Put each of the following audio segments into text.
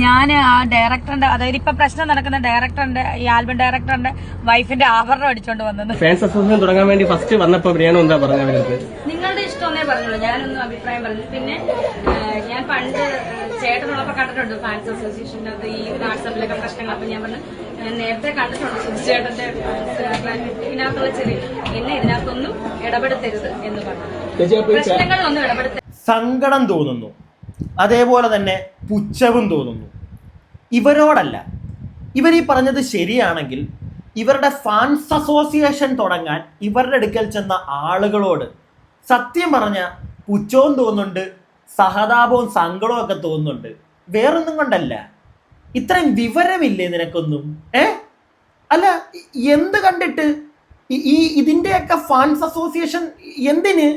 ഞാൻ ആ ഡയറക്ടറിന്റെ, അതായത് ഇപ്പൊ പ്രശ്നം നടക്കുന്ന ഡയറക്ടറിന്റെ, ഈ ആൽബം ഡയറക്ടറിന്റെ വൈഫിന്റെ ആഭരണം അടിച്ചോണ്ട് വന്നത്. ഫാൻസ് അസോസിയേഷൻ തുടങ്ങാൻ വേണ്ടി ഫസ്റ്റ് വന്നപ്പോ രേണു എന്താ പറഞ്ഞത്? നിങ്ങളുടെ ഇഷ്ടമെന്നേ പറഞ്ഞുള്ളൂ, ഞാനൊന്നും അഭിപ്രായം പറഞ്ഞു. പിന്നെ ഞാൻ പണ്ട് ചേട്ടനുള്ളപ്പോ കണ്ടിട്ടുണ്ട് ഫാൻസ് അസോസിയേഷൻ്റെ അകത്ത് ഈ വാട്സാപ്പിലൊക്കെ പ്രശ്നങ്ങൾ. അപ്പൊ ഞാൻ പറഞ്ഞു, ഞാൻ നേരത്തെ കണ്ടിട്ടുണ്ട് സുധിച്ചേട്ടന്റെ ഇതിനകത്തുള്ള ചെറിയ എന്നെ ഇതിനകത്തൊന്നും ഇടപെടുത്തരുത് എന്ന് പറഞ്ഞു. പ്രശ്നങ്ങളിലൊന്നും ഇടപെടുത്തരുത്. സങ്കടം തോന്നുന്നു, അതേപോലെ തന്നെ പുച്ഛവും തോന്നുന്നു. ഇവരോടല്ല. ഇവർ ഈ പറഞ്ഞത് ശരിയാണെങ്കിൽ ഇവരുടെ ഫാൻസ് അസോസിയേഷൻ തുടങ്ങാൻ ഇവരുടെ അടുക്കൽ ചെന്ന ആളുകളോട് സത്യം പറഞ്ഞ പുച്ഛവും തോന്നുന്നുണ്ട്, സഹതാപവും സങ്കടവും ഒക്കെ തോന്നുന്നുണ്ട്. വേറൊന്നും കൊണ്ടല്ല, ഇത്രയും വിവരമില്ലേ നിനക്കൊന്നും? അല്ല, എന്ത് കണ്ടിട്ട് ഈ ഇതിൻ്റെയൊക്കെ ഫാൻസ് അസോസിയേഷൻ എന്തിന്?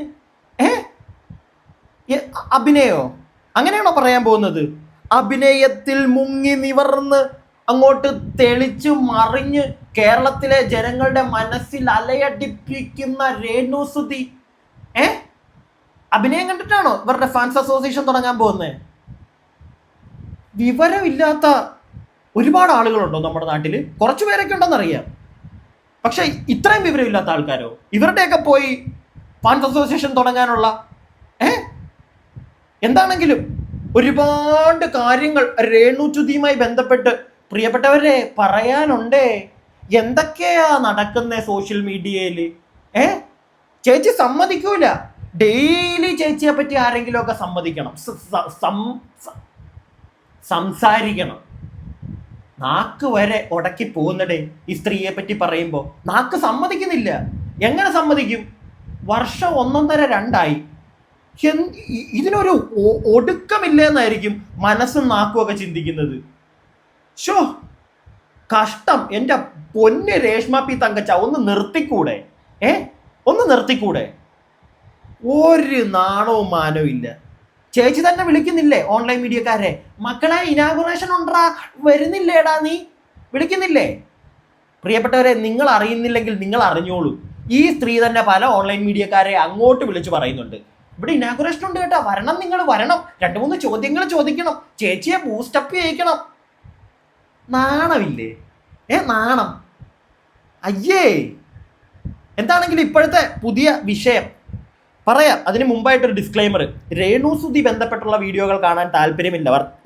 അഭിനയോ? അങ്ങനെയാണോ പറയാൻ പോകുന്നത്? അഭിനയത്തിൽ മുങ്ങി നിവർന്ന് അങ്ങോട്ട് തെളിച്ചു മറിഞ്ഞ് കേരളത്തിലെ ജനങ്ങളുടെ മനസ്സിൽ അലയടിപ്പിക്കുന്ന രേണുസുതി അഭിനയം കണ്ടിട്ടാണോ ഇവരുടെ ഫാൻസ് അസോസിയേഷൻ തുടങ്ങാൻ പോകുന്നത്? വിവരമില്ലാത്ത ഒരുപാട് ആളുകളുണ്ടോ നമ്മുടെ നാട്ടിൽ? കുറച്ചു പേരൊക്കെ ഉണ്ടെന്നറിയാം. പക്ഷെ ഇത്രയും വിവരമില്ലാത്ത ആൾക്കാരോ? ഇവരുടെയൊക്കെ പോയി ഫാൻസ് അസോസിയേഷൻ തുടങ്ങാനുള്ള എന്താണെങ്കിലും ഒരുപാട് കാര്യങ്ങൾ രേണുസുതിയുമായി ബന്ധപ്പെട്ട് പ്രിയപ്പെട്ടവരെ പറയാനുണ്ടേ. എന്തൊക്കെയാ നടക്കുന്ന സോഷ്യൽ മീഡിയയിൽ? ചേച്ചി സമ്മതിക്കൂല. ഡെയിലി ചേച്ചിയെ പറ്റി ആരെങ്കിലും ഒക്കെ സമ്മതിക്കണം, സംസാരിക്കണം. നാക്ക് വരെ ഉടക്കി പോകുന്നടേ ഈ സ്ത്രീയെ പറ്റി പറയുമ്പോൾ. നാക്ക് സമ്മതിക്കുന്നില്ല. എങ്ങനെ സമ്മതിക്കും? വർഷം 1.5 2 ഇതിനൊരു ഒടുക്കമില്ലെന്നായിരിക്കും മനസ്സും നാക്കും ഒക്കെ ചിന്തിക്കുന്നത്. ഷോ കഷ്ടം. എൻ്റെ പൊന്ന് രേഷ്മ പി തങ്കച്ച, ഒന്ന് നിർത്തിക്കൂടെ? ഒന്ന് നിർത്തിക്കൂടെ? ഒരു നാണവും മാനവും ഇല്ല. ചേച്ചി തന്നെ വിളിക്കുന്നില്ലേ ഓൺലൈൻ മീഡിയക്കാരെ? മക്കളെ ഇനാഗുറേഷൻ ഉണ്ടാ, വരുന്നില്ലേടാ നീ? വിളിക്കുന്നില്ലേ? പ്രിയപ്പെട്ടവരെ, നിങ്ങൾ അറിയുന്നില്ലെങ്കിൽ നിങ്ങൾ അറിഞ്ഞോളൂ. ഈ സ്ത്രീ തന്നെ പല ഓൺലൈൻ മീഡിയക്കാരെ അങ്ങോട്ട് വിളിച്ച് പറയുന്നുണ്ട്, ഇവിടെ ഇനാഗുറേഷൻ ഉണ്ട് കേട്ടോ, വരണം, നിങ്ങൾ വരണം, 2-3 ചോദ്യങ്ങൾ ചോദിക്കണം, ചേച്ചിയെ ബൂസ്റ്റപ്പ് ചെയ്യിക്കണം. നാണമില്ലേ? നാണം. അയ്യേ. എന്താണെങ്കിലും ഇപ്പോഴത്തെ പുതിയ വിഷയം പറയാം. അതിന് മുമ്പായിട്ടൊരു ഡിസ്ക്ലൈമർ. രേണുസുതി ബന്ധപ്പെട്ടുള്ള വീഡിയോകൾ കാണാൻ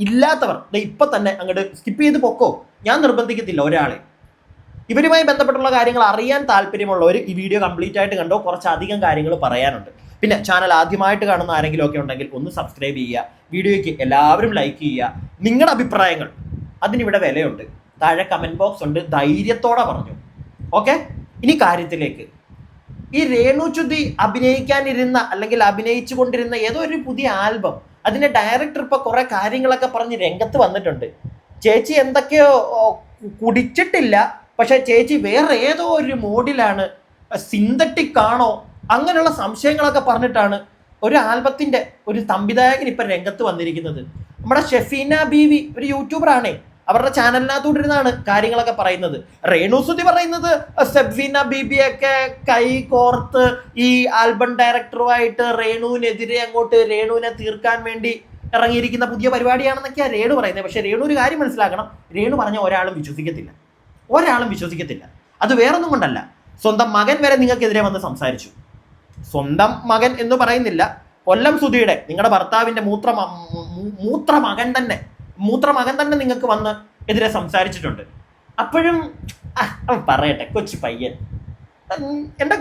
ഇല്ലാത്തവർ ഇപ്പൊ തന്നെ അങ്ങോട്ട് സ്കിപ്പ് ചെയ്ത് പൊക്കോ. ഞാൻ നിർബന്ധിക്കത്തില്ല ഒരാളെ. ഇവരുമായി ബന്ധപ്പെട്ടുള്ള കാര്യങ്ങൾ അറിയാൻ താല്പര്യമുള്ളവർ ഈ വീഡിയോ കംപ്ലീറ്റ് ആയിട്ട് കണ്ടോ. കുറച്ചധികം കാര്യങ്ങൾ പറയാനുണ്ട്. പിന്നെ ചാനൽ ആദ്യമായിട്ട് കാണുന്ന ആരെങ്കിലും ഒക്കെ ഉണ്ടെങ്കിൽ ഒന്ന് സബ്സ്ക്രൈബ് ചെയ്യുക. വീഡിയോയ്ക്ക് എല്ലാവരും ലൈക്ക് ചെയ്യുക. നിങ്ങളുടെ അഭിപ്രായങ്ങൾ അതിനിവിടെ വിലയുണ്ട്. താഴെ കമൻറ്റ് ബോക്സ് ഉണ്ട്, ധൈര്യത്തോടെ പറഞ്ഞു. ഓക്കെ, ഇനി കാര്യത്തിലേക്ക്. ഈ രേണുസുതി അഭിനയിക്കാനിരുന്ന അല്ലെങ്കിൽ അഭിനയിച്ചു കൊണ്ടിരുന്ന ഏതോ ഒരു പുതിയ ആൽബം, അതിൻ്റെ ഡയറക്ടർ ഇപ്പോൾ കുറേ കാര്യങ്ങളൊക്കെ പറഞ്ഞ് രംഗത്ത് വന്നിട്ടുണ്ട്. ചേച്ചി എന്തൊക്കെയോ കുടിച്ചിട്ടില്ല, പക്ഷെ ചേച്ചി വേറെ ഏതോ ഒരു മോഡിലാണ്, സിന്തറ്റിക് ആണോ, അങ്ങനെയുള്ള സംശയങ്ങളൊക്കെ പറഞ്ഞിട്ടാണ് ഒരു ആൽബത്തിൻ്റെ ഒരു സംവിധായകൻ ഇപ്പം രംഗത്ത് വന്നിരിക്കുന്നത്. നമ്മുടെ ഷെഫീന ബീവി ഒരു യൂട്യൂബറാണേ, അവരുടെ ചാനലിനകത്തോട്ടിരുന്നാണ് കാര്യങ്ങളൊക്കെ പറയുന്നത്. രേണുസുതി പറയുന്നത് ഷെഫീന ബീബിയൊക്കെ കൈ കോർത്ത് ഈ ആൽബം ഡയറക്ടറുമായിട്ട് രേണുവിനെതിരെ അങ്ങോട്ട് രേണുവിനെ തീർക്കാൻ വേണ്ടി ഇറങ്ങിയിരിക്കുന്ന പുതിയ പരിപാടിയാണെന്നൊക്കെയാണ് രേണു പറയുന്നത്. പക്ഷേ രേണു ഒരു കാര്യം മനസ്സിലാക്കണം, രേണു പറഞ്ഞ ഒരാളും വിശ്വസിക്കത്തില്ല. അത് വേറൊന്നും കൊണ്ടല്ല, സ്വന്തം മകൻ വരെ നിങ്ങൾക്കെതിരെ വന്ന് സംസാരിച്ചു. സ്വന്തം മകൻ എന്ന് പറയുന്നില്ല, കൊല്ലം സുധിയുടെ, നിങ്ങളുടെ ഭർത്താവിൻ്റെ മൂത്ര മകൻ തന്നെ നിങ്ങൾക്ക് വന്ന് എതിരെ സംസാരിച്ചിട്ടുണ്ട്. അപ്പോഴും പറയട്ടെ, കൊച്ചു പയ്യൻ. എൻ്റെ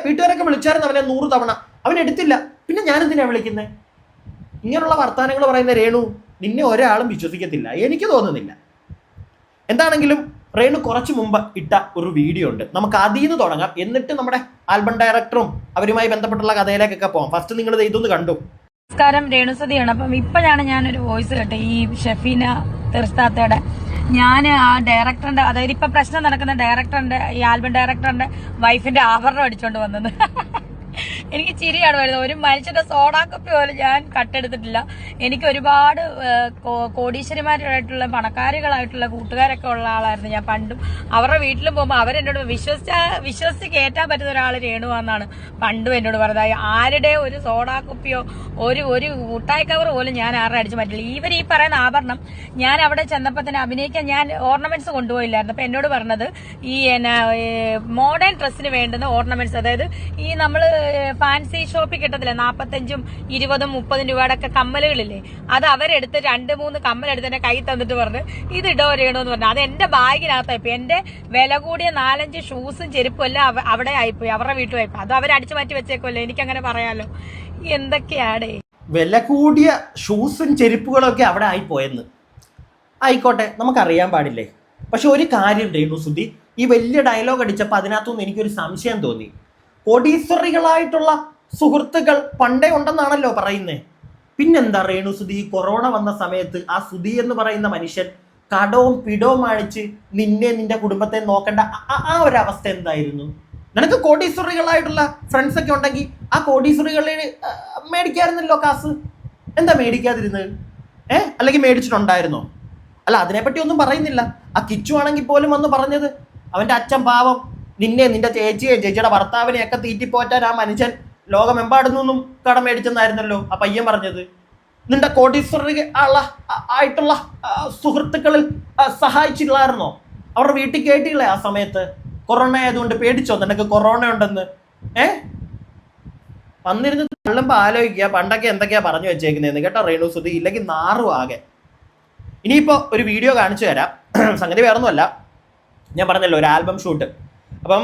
വീട്ടുകാരൊക്കെ വിളിച്ചായിരുന്നു അവനെ 100 തവണ, അവൻ എടുത്തില്ല. പിന്നെ ഞാനെന്തിനാണ് വിളിക്കുന്നത്? ഇങ്ങനെയുള്ള വർത്തമാനങ്ങൾ പറയുന്ന രേണു, നിന്നെ ഒരാളും വിശ്വസിക്കത്തില്ല, എനിക്ക് തോന്നുന്നില്ല. എന്താണെങ്കിലും റേണു കുറച്ച് മുമ്പ് ഇട്ട ഒരു വീഡിയോ ഉണ്ട്, നമുക്ക് അതിൽ നിന്ന് തുടങ്ങാം. എന്നിട്ട് നമ്മുടെ ആൽബം ഡയറക്ടറും അവരുമായി ബന്ധപ്പെട്ടുള്ള കഥയിലേക്കൊക്കെ പോകാം. ഫസ്റ്റ് നിങ്ങൾ ഇതൊന്ന് കണ്ടു. നമസ്കാരം, രേണുസുതിയാണ്. അപ്പം ഇപ്പോഴാണ് ഞാനൊരു വോയിസ് കേട്ടെ, ഈ ഷെഫീന തെർസ്താത്തയുടെ. ഞാൻ ആ ഡയറക്ടറിന്റെ, അതായത് ഇപ്പൊ പ്രശ്നം നടക്കുന്ന ഡയറക്ടറിന്റെ, ഈ ആൽബം ഡയറക്ടറിന്റെ വൈഫിന്റെ ആഭരണം അടിച്ചോണ്ട് വന്നത്. എനിക്ക് ചിരിയാണ് വരുന്നത്. ഒരു മനുഷ്യന്റെ സോഡാക്കപ്പി പോലും ഞാൻ കട്ടെടുത്തിട്ടില്ല. എനിക്ക് ഒരുപാട് കോടീശ്വരിമാരായിട്ടുള്ള പണക്കാരികളായിട്ടുള്ള കൂട്ടുകാരൊക്കെ ഉള്ള ആളായിരുന്നു ഞാൻ പണ്ടും. അവരുടെ വീട്ടിലും പോകുമ്പോൾ അവരെന്നോട് വിശ്വസിച്ച് കയറ്റാൻ പറ്റുന്ന ഒരാൾ രേണുവാന്നാണ് പണ്ടും എന്നോട് പറഞ്ഞത്. ആരുടെ ഒരു സോഡാക്കുപ്പിയോ ഒരു മുട്ടായി കവർ പോലും ഞാൻ ആരുടെ അടിച്ചു പറ്റില്ല. ഇവർ ഈ പറയുന്ന ആഭരണം ഞാൻ അവിടെ ചെന്നപ്പോൾ തന്നെ അഭിനയിക്കാൻ ഞാൻ ഓർണമെന്റ്സ് കൊണ്ടുപോയില്ലായിരുന്നു. അപ്പൊ എന്നോട് പറഞ്ഞത് ഈ മോഡേൺ ഡ്രസ്സിന് വേണ്ടുന്ന ഓർണമെന്റ്സ്, അതായത് ഈ നമ്മള് ഫാൻസി ഷോപ്പിൽ കിട്ടത്തില്ല 45, 20, 30 രൂപയുടെ ഒക്കെ കമ്മലുകളില്ലേ, അത് അവരെടുത്ത് 2-3 കമ്മലെടുത്ത് എന്റെ കൈ തന്നിട്ട് പറഞ്ഞു ഇത് ഇടോ രേണുന്ന് പറഞ്ഞു. അത് എന്റെ ബാഗിനകത്തായിപ്പോയി. എന്റെ വില കൂടിയ 4-5 ഷൂസും ചെരുപ്പും എല്ലാം അവിടെ ആയിപ്പോയി, അവരുടെ വീട്ടിൽ ആയിപ്പോയി. അത് അവരടിച്ചു മാറ്റി വെച്ചേക്കുമല്ലോ, എനിക്കങ്ങനെ പറയാലോ. എന്തൊക്കെയാടേ വില കൂടിയ ഷൂസും ചെരുപ്പുകളൊക്കെ അവിടെ ആയിപ്പോയെന്ന്. ആയിക്കോട്ടെ, നമുക്കറിയാൻ പാടില്ലേ. പക്ഷെ ഒരു കാര്യം രേണുസുതി, ഈ വലിയ ഡയലോഗ് അടിച്ചപ്പോൾ അതിനകത്തുനിന്ന് എനിക്കൊരു സംശയം തോന്നി. കോടീശ്വരികളായിട്ടുള്ള സുഹൃത്തുക്കൾ പണ്ടേ ഉണ്ടെന്നാണല്ലോ പറയുന്നത്. പിന്നെന്താ രേണുസുതി, ഈ കൊറോണ വന്ന സമയത്ത് ആ സുധി എന്ന് പറയുന്ന മനുഷ്യൻ കടവും പിടവും അഴിച്ച് നിന്റെ കുടുംബത്തെ നോക്കേണ്ട ആ ഒരു അവസ്ഥ എന്തായിരുന്നു? നിനക്ക് കോടീശ്വരികളായിട്ടുള്ള ഫ്രണ്ട്സ് ഒക്കെ ഉണ്ടെങ്കിൽ ആ കോടീശ്വരികളിൽ മേടിക്കായിരുന്നല്ലോ കാസ്. എന്താ മേടിക്കാതിരുന്നത്? അല്ലെങ്കിൽ മേടിച്ചിട്ടുണ്ടായിരുന്നോ? അല്ല, അതിനെപ്പറ്റി ഒന്നും പറയുന്നില്ല. ആ കിച്ചു ആണെങ്കിൽ പോലും വന്ന് പറഞ്ഞത് അവന്റെ അച്ഛൻ പാവം നിന്റെ ചേച്ചിയുടെ ഭർത്താവിനെയൊക്കെ തീറ്റിപ്പോറ്റാൻ ആ മനുഷ്യൻ ലോകമെമ്പാടുന്നൊന്നും കട മേടിച്ചെന്നായിരുന്നല്ലോ ആ പയ്യൻ പറഞ്ഞത്. നിന്റെ കോടീശ്വരി ആയിട്ടുള്ള സുഹൃത്തുക്കളിൽ സഹായിച്ചില്ലായിരുന്നോ? അവരുടെ വീട്ടിൽ കേട്ടില്ലേ ആ സമയത്ത്? കൊറോണ ആയതുകൊണ്ട് പേടിച്ചോ നിനക്ക് കൊറോണ ഉണ്ടെന്ന്? വന്നിരുന്ന് തള്ളുമ്പോൾ ആലോചിക്കുക പണ്ടൊക്കെ എന്തൊക്കെയാ പറഞ്ഞു വെച്ചേക്കുന്നതെന്ന് കേട്ടോ രേണുസുതി, ഇല്ലെങ്കിൽ നാറും ആകെ. ഇനിയിപ്പോൾ ഒരു വീഡിയോ കാണിച്ചു തരാം. സംഗതി വേറൊന്നുമല്ല, ഞാൻ പറഞ്ഞല്ലോ ഒരു ആൽബം ഷൂട്ട്. അപ്പം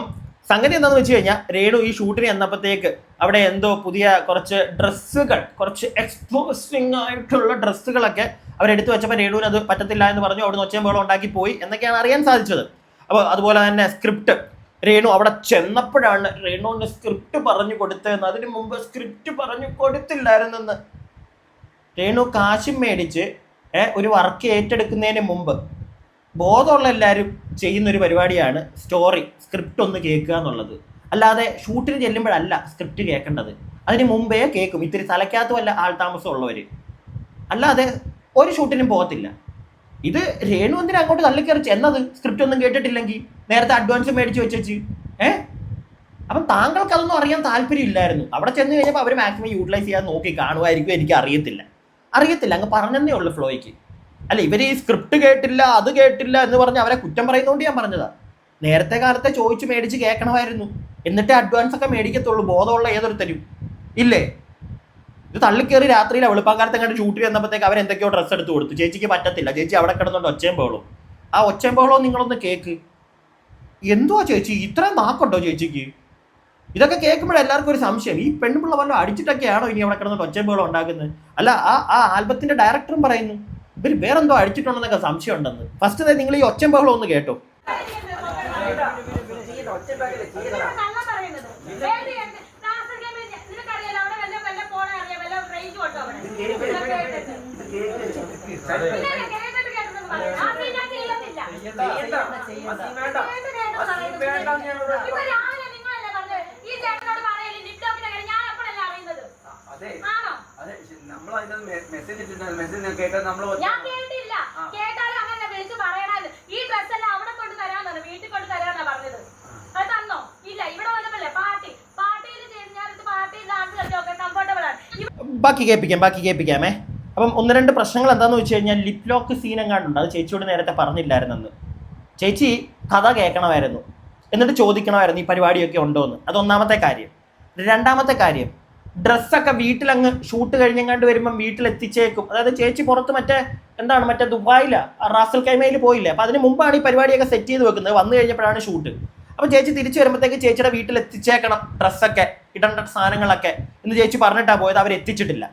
സംഗതി എന്താണെന്ന് വെച്ച് കഴിഞ്ഞാൽ രേണു ഈ ഷൂട്ടിന് ചെന്നപ്പോഴത്തേക്ക് അവിടെ എന്തോ പുതിയ കുറച്ച് ഡ്രസ്സുകൾ, കുറച്ച് എക്സ്പോസിങ് ആയിട്ടുള്ള ഡ്രസ്സുകളൊക്കെ അവരെടുത്ത് വെച്ചപ്പോൾ രേണുവിന് അത് പറ്റത്തില്ല എന്ന് പറഞ്ഞു. അവിടെ ഒച്ചയും ബഹളം ഉണ്ടാക്കി പോയി എന്നൊക്കെയാണ് അറിയാൻ സാധിച്ചത്. അപ്പോൾ അതുപോലെ തന്നെ സ്ക്രിപ്റ്റ് രേണു അവിടെ ചെന്നപ്പോഴാണ് രേണുവിന് സ്ക്രിപ്റ്റ് പറഞ്ഞു കൊടുത്തതെന്ന്. അതിന് മുമ്പ് സ്ക്രിപ്റ്റ് പറഞ്ഞു കൊടുത്തില്ലായിരുന്നെന്ന്. രേണു കാശും മേടിച്ച് ഒരു വർക്ക് ഏറ്റെടുക്കുന്നതിന് മുമ്പ് ബോധമുള്ള എല്ലാവരും ചെയ്യുന്നൊരു പരിപാടിയാണ് സ്ക്രിപ്റ്റ് ഒന്ന് കേൾക്കുക എന്നുള്ളത്. അല്ലാതെ ഷൂട്ടിന് ചെല്ലുമ്പോഴല്ല സ്ക്രിപ്റ്റ് കേൾക്കേണ്ടത്, അതിന് മുമ്പേ കേൾക്കും. ഇത്തിരി തലയ്ക്കകത്ത് വല്ല ആൾതാമസം ഉള്ളവർ, അല്ലാതെ ഒരു ഷൂട്ടിനും പോകത്തില്ല. ഇത് രേണു എന്തിനാ അങ്ങോട്ട് തള്ളിക്കയറി ചെന്നത്? സ്ക്രിപ്റ്റ് ഒന്നും കേട്ടിട്ടില്ലെങ്കിൽ നേരത്തെ അഡ്വാൻസ് മേടിച്ച് വെച്ചു. അപ്പം താങ്കൾക്ക് അതൊന്നും അറിയാൻ താല്പര്യം ഇല്ലായിരുന്നു. അവിടെ ചെന്ന് കഴിഞ്ഞപ്പോൾ അവർ മാക്സിമം യൂട്ടിലൈസ് ചെയ്യാൻ നോക്കി കാണുമായിരിക്കും, എനിക്ക് അറിയത്തില്ല. അങ്ങ് പറഞ്ഞതേ ഉള്ളൂ ഫ്ലോയ്ക്ക്. അല്ല, ഇവർ ഈ സ്ക്രിപ്റ്റ് കേട്ടില്ല അത് കേട്ടില്ല എന്ന് പറഞ്ഞ് അവരെ കുറ്റം പറയുന്നതുകൊണ്ട് ഞാൻ പറഞ്ഞതാ. നേരത്തെ കാലത്തെ ചോദിച്ച് മേടിച്ച് കേൾക്കണമായിരുന്നു, എന്നിട്ടേ അഡ്വാൻസ് ഒക്കെ മേടിക്കത്തുള്ളൂ. ബോധമുള്ള ഏതൊരുത്തരും ഇല്ലേ? ഇത് തള്ളിക്കയറി രാത്രിയിൽ വെളുപ്പാങ്കാലത്ത് അങ്ങോട്ട് ഷൂട്ട് ചെയ്യുന്നപ്പോഴത്തേക്ക് അവരെന്തൊക്കെയോ ഡ്രസ്സ് എടുത്ത് കൊടുത്തു. ചേച്ചിക്ക് പറ്റത്തില്ല, ചേച്ചി അവിടെ കിടന്നുകൊണ്ട് ഒച്ചയും ബഹളവും. ആ ഒച്ചയും ബഹളവും നിങ്ങളൊന്ന് കേക്ക്. എന്തുവാ ചേച്ചി ഇത്രയും നാക്കുണ്ടോ ചേച്ചിക്ക്? ഇതൊക്കെ കേൾക്കുമ്പോഴേ എല്ലാവർക്കും ഒരു സംശയം, ഈ പെണ്ണുപിള്ള വല്ലതും അടിച്ചിട്ടൊക്കെയാണോ ഇനി അവിടെ കിടന്നിട്ട് ഒച്ചയും ബഹളം ഉണ്ടാക്കുന്നത്? അല്ല, ആ ആൽബത്തിന്റെ ഡയറക്ടറും പറയുന്നു ഇവർ വേറെന്തോ അടിച്ചിട്ടുണ്ടെന്നൊക്കെ സംശയം ഉണ്ടെന്ന്. ഫസ്റ്റ് നിങ്ങൾ ഈ ഒച്ചയും ബഹളം ഒന്ന് കേട്ടോ. ബാക്കി കേൾപ്പിക്കാമേ. അപ്പം 1-2 പ്രശ്നങ്ങൾ എന്താണെന്ന് വെച്ച് കഴിഞ്ഞാൽ ലിപ് ലോക്ക് സീൻ എങ്ങാണ്ടുണ്ട്. അത് ചേച്ചിയോട് നേരത്തെ പറഞ്ഞില്ലായിരുന്നെന്ന്. ചേച്ചി കഥ കേൾക്കണമായിരുന്നു, എന്നിട്ട് ചോദിക്കണമായിരുന്നു ഈ പരിപാടിയൊക്കെ ഉണ്ടോ എന്ന്. അതൊന്നാമത്തെ കാര്യം. രണ്ടാമത്തെ കാര്യം, ഡ്രസ്സൊക്കെ വീട്ടിലങ്ങ് ഷൂട്ട് കഴിഞ്ഞെങ്ങാണ്ട് വരുമ്പം വീട്ടിലെത്തിച്ചേക്കും. അതായത് ചേച്ചി പുറത്ത് മറ്റേ ദുബായില റാസൽ കൈമയിൽ പോയില്ലേ, അപ്പം അതിന് മുമ്പാണ് ഈ പരിപാടിയൊക്കെ സെറ്റ് ചെയ്ത് വെക്കുന്നത്. വന്നു കഴിഞ്ഞപ്പോഴാണ് ഷൂട്ട്. അപ്പം ചേച്ചി തിരിച്ചു വരുമ്പോഴത്തേക്ക് ചേച്ചിയുടെ വീട്ടിൽ എത്തിച്ചേക്കണം ഡ്രസ്സൊക്കെ, ഇടേണ്ട സാധനങ്ങളൊക്കെ എന്ന് ചേച്ചി പറഞ്ഞിട്ടാണ് പോയത്.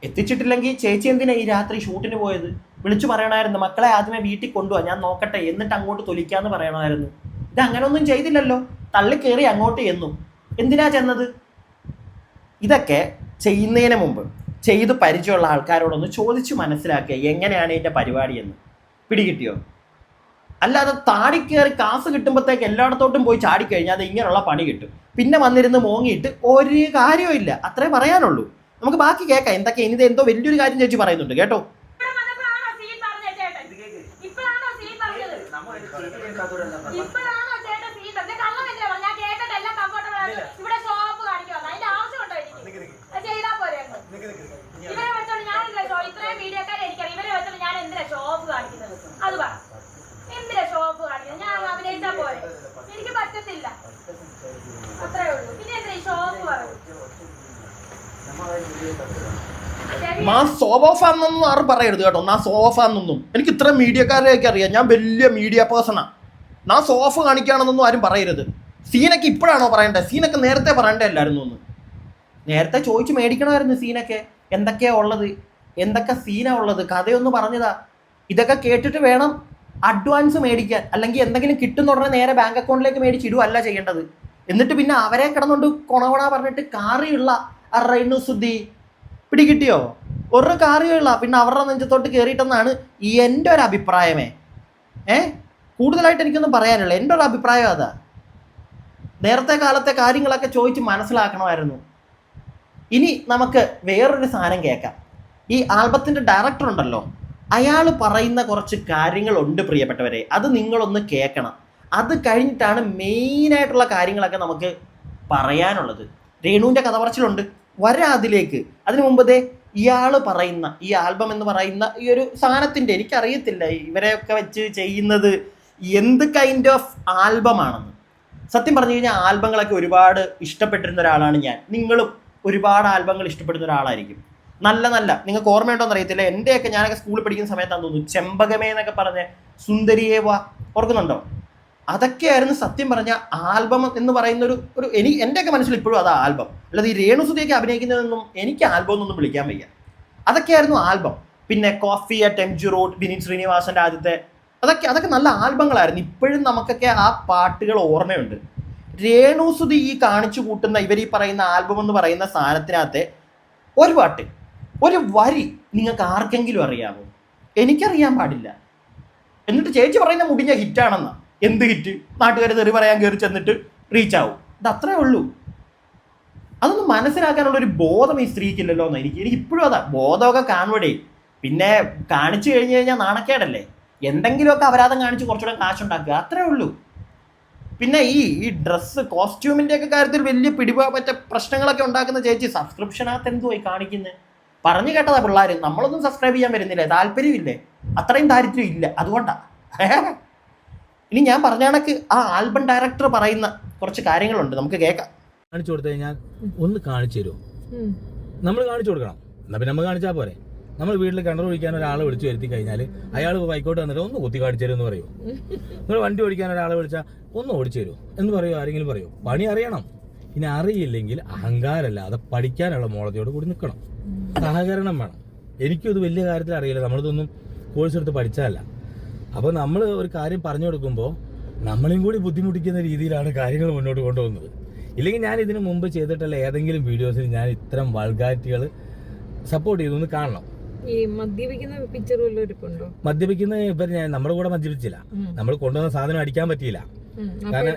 എത്തിച്ചിട്ടില്ലെങ്കിൽ ചേച്ചി എന്തിനാ ഈ രാത്രി ഷൂട്ടിന് പോയത്? വിളിച്ചു പറയണമായിരുന്നു, മക്കളെ ആദ്യമേ വീട്ടിൽ കൊണ്ടുപോവാ, ഞാൻ നോക്കട്ടെ, എന്നിട്ട് അങ്ങോട്ട് തൊലിക്കാന്ന് പറയണമായിരുന്നു. ഇത് അങ്ങനെയൊന്നും ചെയ്തില്ലല്ലോ, തള്ളിക്കേറി അങ്ങോട്ട് എന്നും. എന്തിനാ ചെന്നത്? ഇതൊക്കെ ചെയ്യുന്നതിന് മുമ്പ് ചെയ്ത് പരിചയമുള്ള ആൾക്കാരോടൊന്ന് ചോദിച്ചു മനസ്സിലാക്കുക എങ്ങനെയാണ് ഇതിൻ്റെ പരിപാടിയെന്ന്. പിടികിട്ടിയോ? അല്ലാതെ താടി കയറി കാസ് കിട്ടുമ്പോഴത്തേക്ക് എല്ലായിടത്തോട്ടും പോയി ചാടിക്കഴിഞ്ഞാൽ അത് ഇങ്ങനെയുള്ള പണി കിട്ടും. പിന്നെ വന്നിരുന്ന് മോങ്ങിയിട്ട് ഒരു കാര്യവും ഇല്ല. അത്രേ പറയാനുള്ളൂ. നമുക്ക് ബാക്കി കേൾക്കാം. എന്തൊക്കെ ഇനി എന്തോ വലിയൊരു കാര്യം ചേച്ചി പറയുന്നുണ്ട് കേട്ടോ. എനിക്ക് പറ്റത്തില്ല, അത്രേ ഉള്ളൂ. പിന്നെ എന്താ ഈ ഷോപ്പ് പറയും? ഞാൻ സോഫാന്നൊന്നും ആരും പറയരുത് കേട്ടോ. ഞാൻ സോഫാന്നൊന്നും, എനിക്ക് ഇത്ര മീഡിയക്കാരെയൊക്കെ അറിയാം. ഞാൻ വലിയ മീഡിയ പേഴ്സണാ. ഞാൻ സോഫ കാണിക്കുകയാണെന്നൊന്നും ആരും പറയരുത്. സീനൊക്കെ ഇപ്പോഴാണോ പറയണ്ടേ? സീനൊക്കെ നേരത്തെ പറയണ്ടേ അല്ലായിരുന്നു ഒന്ന്? നേരത്തെ ചോദിച്ച് മേടിക്കണമായിരുന്നു സീനൊക്കെ. എന്തൊക്കെയാ ഉള്ളത്, എന്തൊക്കെ സീനാ ഉള്ളത്, കഥയൊന്ന് പറഞ്ഞതാ. ഇതൊക്കെ കേട്ടിട്ട് വേണം അഡ്വാൻസ് മേടിക്കാൻ. അല്ലെങ്കിൽ എന്തെങ്കിലും കിട്ടുന്ന ഉടനെ നേരെ ബാങ്ക് അക്കൗണ്ടിലേക്ക് മേടിച്ചിടുവല്ല ചെയ്യേണ്ടത്. എന്നിട്ട് പിന്നെ അവരെ കിടന്നുകൊണ്ട് കൊണകൊണ പറഞ്ഞിട്ട് കാറിയുള്ള ആ റെയ്നുസുദ്ദി പിടികിട്ടിയോ? ഒരു കാര്യമില്ല. പിന്നെ അവരുടെ നെഞ്ചത്തോട്ട് കയറിയിട്ടെന്നാണ് എൻ്റെ ഒരു അഭിപ്രായമേ. കൂടുതലായിട്ട് എനിക്കൊന്നും പറയാനില്ല. എൻ്റെ ഒരു അഭിപ്രായം അതാ. നേരത്തെ കാലത്തെ കാര്യങ്ങളൊക്കെ ചോദിച്ച് മനസ്സിലാക്കണമായിരുന്നു. ഇനി നമുക്ക് വേറൊരു സാധനം കേൾക്കാം. ഈ ആൽബത്തിൻ്റെ ഡയറക്ടർ ഉണ്ടല്ലോ, അയാൾ പറയുന്ന കുറച്ച് കാര്യങ്ങളുണ്ട് പ്രിയപ്പെട്ടവരെ. അത് നിങ്ങളൊന്ന് കേൾക്കണം. അത് കഴിഞ്ഞിട്ടാണ് മെയിനായിട്ടുള്ള കാര്യങ്ങളൊക്കെ നമുക്ക് പറയാനുള്ളത്. രേണുവിൻ്റെ കഥ പറച്ചിലുണ്ട്, വരാം അതിലേക്ക്. അതിനു മുമ്പ് ഇയാൾ പറയുന്ന ഈ ആൽബം എന്ന് പറയുന്ന ഈ ഒരു സാധനത്തിൻ്റെ, എനിക്കറിയത്തില്ല ഇവരെയൊക്കെ വെച്ച് ചെയ്യുന്നത് എന്ത് കൈൻഡ് ഓഫ് ആൽബമാണെന്ന്. സത്യം പറഞ്ഞു കഴിഞ്ഞാൽ ആൽബങ്ങളൊക്കെ ഒരുപാട് ഇഷ്ടപ്പെട്ടിരുന്ന ഒരാളാണ് ഞാൻ. നിങ്ങളും ഒരുപാട് ആൽബങ്ങൾ ഇഷ്ടപ്പെടുന്ന ഒരാളായിരിക്കും. നല്ല നല്ല, നിങ്ങൾക്ക് ഓർമ്മയുണ്ടോന്ന് അറിയത്തില്ല, എൻ്റെയൊക്കെ ഞാനൊക്കെ സ്കൂളിൽ പഠിക്കുന്ന സമയത്താണെന്ന് തോന്നുന്നു ചെമ്പകമേ എന്നൊക്കെ പറഞ്ഞ് സുന്ദരിയേവ ഓർക്കുന്നുണ്ടോ? അതൊക്കെയായിരുന്നു സത്യം പറഞ്ഞ ആൽബം എന്ന് പറയുന്ന ഒരു എൻ്റെയൊക്കെ മനസ്സിൽ ഇപ്പോഴും അതാ ആൽബം. അല്ലാതെ ഈ രേണുസുധിയൊക്കെ അഭിനയിക്കുന്നതൊന്നും എനിക്ക് ആൽബം എന്നൊന്നും വിളിക്കാൻ വയ്യ. അതൊക്കെയായിരുന്നു ആൽബം. പിന്നെ coffee at M G road, Vineeth ശ്രീനിവാസൻ്റെ ആദ്യത്തെ, അതൊക്കെ നല്ല ആൽബങ്ങളായിരുന്നു. ഇപ്പോഴും നമുക്കൊക്കെ ആ പാട്ടുകൾ ഓർമ്മയുണ്ട്. രേണുസുധി ഈ കാണിച്ചു കൂട്ടുന്ന ഇവർ ഈ പറയുന്ന ആൽബം എന്ന് പറയുന്ന സാധനത്തിനകത്തെ ഒരു പാട്ട്, ഒരു വരി നിങ്ങൾക്ക് ആർക്കെങ്കിലും അറിയാമോ? എനിക്കറിയാൻ പാടില്ല. എന്നിട്ട് ചേച്ചി പറയുന്ന മുടിഞ്ഞ ഹിറ്റാണെന്നാ. എന്ത് ഹിറ്റ്? നാട്ടുകാർ തെറി പറയാൻ കയറി ചെന്നിട്ട് റീച്ച് ആവും. ഇത് അത്രേ ഉള്ളൂ. അതൊന്നും മനസ്സിലാക്കാനുള്ള ഒരു ബോധം ഈ സ്ത്രീക്കില്ലല്ലോ എന്ന് എനിക്ക് ഇപ്പോഴും അതാ. ബോധമൊക്കെ കാണുവടേ. പിന്നെ കാണിച്ചു കഴിഞ്ഞു കഴിഞ്ഞാൽ നാണക്കേടല്ലേ. എന്തെങ്കിലുമൊക്കെ അപരാധം കാണിച്ച് കുറച്ചുകൂടെ കാശുണ്ടാക്കുക, അത്രേ ഉള്ളൂ. പിന്നെ ഈ ഡ്രസ്സ് കോസ്റ്റ്യൂമിൻ്റെ ഒക്കെ കാര്യത്തിൽ വലിയ പിടിപറ്റ പ്രശ്നങ്ങളൊക്കെ ഉണ്ടാക്കുന്ന ചേച്ചി സബ്സ്ക്രിപ്ഷനകത്ത് എന്തുവായി കാണിക്കുന്നത്? പറഞ്ഞു കേട്ടതാ പിള്ളേർ. നമ്മളൊന്നും സബ്സ്ക്രൈബ് ചെയ്യാൻ വരുന്നില്ലേ, താല്പര്യമില്ലേ, അത്രയും ദാരിദ്ര്യം ഇല്ല, അതുകൊണ്ടാ. ഇനി ഞാൻ പറഞ്ഞ കണക്ക് ആ ആൽബം ഡയറക്ടർ പറയുന്ന കുറച്ച് കാര്യങ്ങളുണ്ട്, നമുക്ക് കേൾക്കാം. കാണിച്ചു കൊടുത്തു കഴിഞ്ഞാൽ ഒന്ന് കാണിച്ചു തരുമോ? നമ്മൾ കാണിച്ചു കൊടുക്കണം. എന്നാൽ പിന്നെ നമ്മൾ കാണിച്ചാൽ പോരെ. നമ്മൾ വീട്ടിൽ കിണർ ഒഴിക്കാൻ ഒരാളെ വിളിച്ചു വരുത്തി കഴിഞ്ഞാൽ അയാൾ ബൈക്കോട്ട് വന്നിട്ട് ഒന്ന് കുത്തി കാണിച്ചു തരുമെന്ന് പറയുമോ? നിങ്ങൾ വണ്ടി ഓടിക്കാൻ ഒരാളെ വിളിച്ചാൽ ഒന്ന് ഓടിച്ചു തരുമോ എന്ന് പറയുമോ? ആരെങ്കിലും പറയുമോ? പണി അറിയണം. ഇനി അറിയില്ലെങ്കിൽ അഹങ്കാരമല്ലാതെ പഠിക്കാനുള്ള മോളതയോട് കൂടി നിൽക്കണം. സഹകരണം വേണം. എനിക്കും ഇത് വലിയ കാര്യത്തിൽ അറിയില്ല, നമ്മളിതൊന്നും കോഴ്സ് എടുത്ത് പഠിച്ചതല്ല. അപ്പോൾ നമ്മൾ ഒരു കാര്യം പറഞ്ഞു കൊടുക്കുമ്പോൾ നമ്മളെയും കൂടി ബുദ്ധിമുട്ടിക്കുന്ന രീതിയിലാണ് കാര്യങ്ങൾ മുന്നോട്ട് കൊണ്ടുപോകുന്നത്. ഇല്ലെങ്കിൽ ഞാൻ ഇതിനു മുമ്പ് ചെയ്തിട്ടുള്ള ഏതെങ്കിലും വീഡിയോസിൽ ഞാൻ ഇത്തരം വൾഗാരിറ്റികൾ സപ്പോർട്ട് ചെയ്തൊന്ന് കാണണം. ഈ മദ്യപിക്കുന്ന പിക്ചർ വല്ലതും ഇരിപ്പുണ്ടോ? മദ്യപിക്കുന്ന നമ്മുടെ കൂടെ മദ്യപിച്ചില്ല. നമ്മൾ കൊണ്ടുവന്ന സാധനം അടിക്കാൻ പറ്റിയില്ല. കാരണം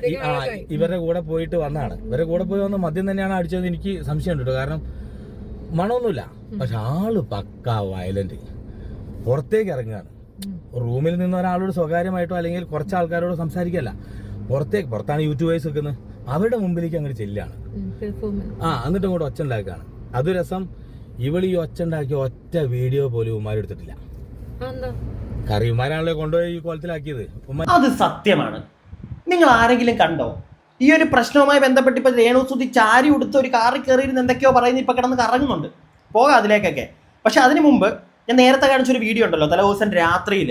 ഇവരുടെ കൂടെ പോയിട്ട് വന്നാണ്. ഇവരുടെ കൂടെ പോയി വന്ന മദ്യം തന്നെയാണ് അടിച്ചത്. എനിക്ക് സംശയമുണ്ട് കേട്ടോ. കാരണം മണമൊന്നുമില്ല. പക്ഷെ ആള് പക്കാ വയലന്റ്. പുറത്തേക്ക് ഇറങ്ങുകയാണ്. റൂമിൽ നിന്ന് ഒരാളോട് സ്വകാര്യമായിട്ടോ അല്ലെങ്കിൽ കുറച്ച് ആൾക്കാരോട് സംസാരിക്കല്ല, പുറത്താണ് യൂട്യൂബേഴ്സ് വെക്കുന്നത്, അവരുടെ മുമ്പിലേക്ക് അങ്ങോട്ട് ചെല്ലാണ്. എന്നിട്ട് അങ്ങോട്ട് ഒച്ച ഉണ്ടാക്കുകയാണ്. അത് രസം. ഇവള് ഈ ഒച്ച ഉണ്ടാക്കിയ ഒറ്റ വീഡിയോ പോലും ഉമ്മാരെടുത്തിട്ടില്ല. കറി ഉമ്മാരാണല്ലോ കൊണ്ടുപോയി ഈ കോലത്തിലാക്കിയത്. അത് സത്യമാണ്. നിങ്ങൾ ആരെങ്കിലും കണ്ടോ ഈ ഒരു പ്രശ്നവുമായി ബന്ധപ്പെട്ട്? ഇപ്പൊ രേണുസുധി ചാരി ഉടുത്ത് ഒരു കാറിൽ കയറിയിരുന്ന് എന്തൊക്കെയോ പറയുന്നത് ഇപ്പൊ കിടന്ന് കറങ്ങുന്നുണ്ട്. പോകാം അതിലേക്കൊക്കെ. പക്ഷെ അതിനു മുമ്പ് ഞാൻ നേരത്തെ കാണിച്ചൊരു വീഡിയോ ഉണ്ടല്ലോ, തലേദിവസം രാത്രിയിൽ.